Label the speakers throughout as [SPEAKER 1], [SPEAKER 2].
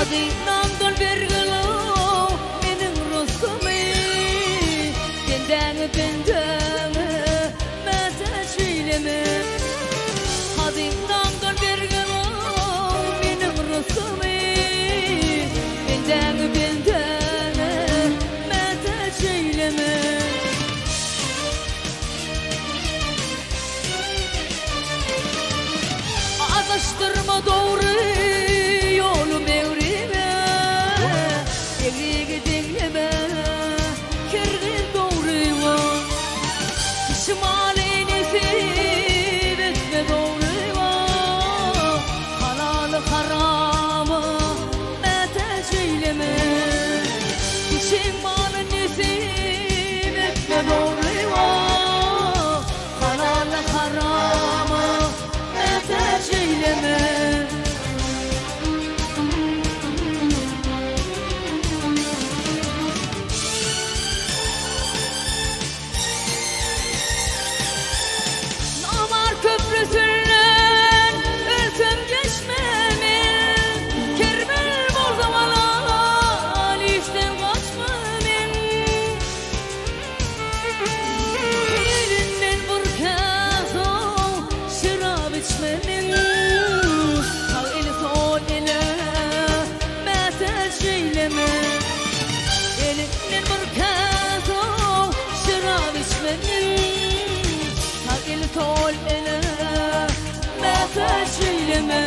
[SPEAKER 1] Adıyla bergelo menin rostumi benden mete söyleme Adıyla bergelo menin rostumi benden mete söyleme Adaştırma doğru yolum evrime Evrigi dinleme Kirgin doğruyma Şimali nesip etme doğruyma Halalı haramı mete söyleme Şimali nesip etme doğruyma Halalı haramı mete söyleme Köprüsünden ölsem geçmemin Kermel bol zamalar işten kaçmamin Elinden bir kez o şırap içmemin Sağ eli sol ele mete söyleme Elinden bir kez o şırap içmemin Sağ eli sol ele mete söyleme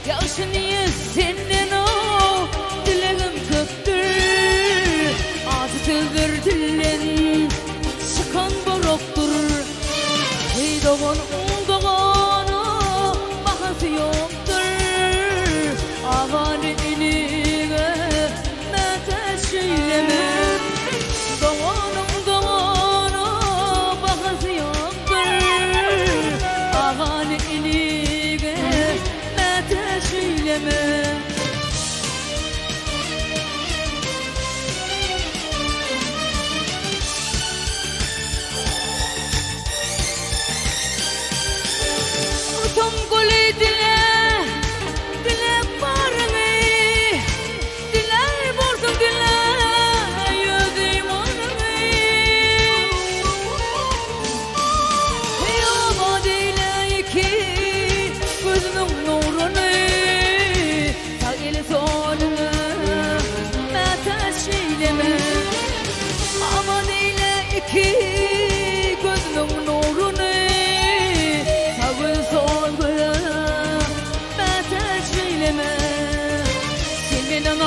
[SPEAKER 1] Yaşınıyız senden o dileğim köktür Azıtıdır dillen çıkan boroktur Hey doğanı bahası yoktur Avan eline mete söyleme Doğanı bahası yoktur Avan eline mete söyleme Utum gülü dile barını Dile vurdum dile yüzüm anımı Yama dile iki gözünün nurunu Sağ eli sol mete söyleme Ama dile iki gözünün nurunu Sağ eli sol mete söyleme Sen benden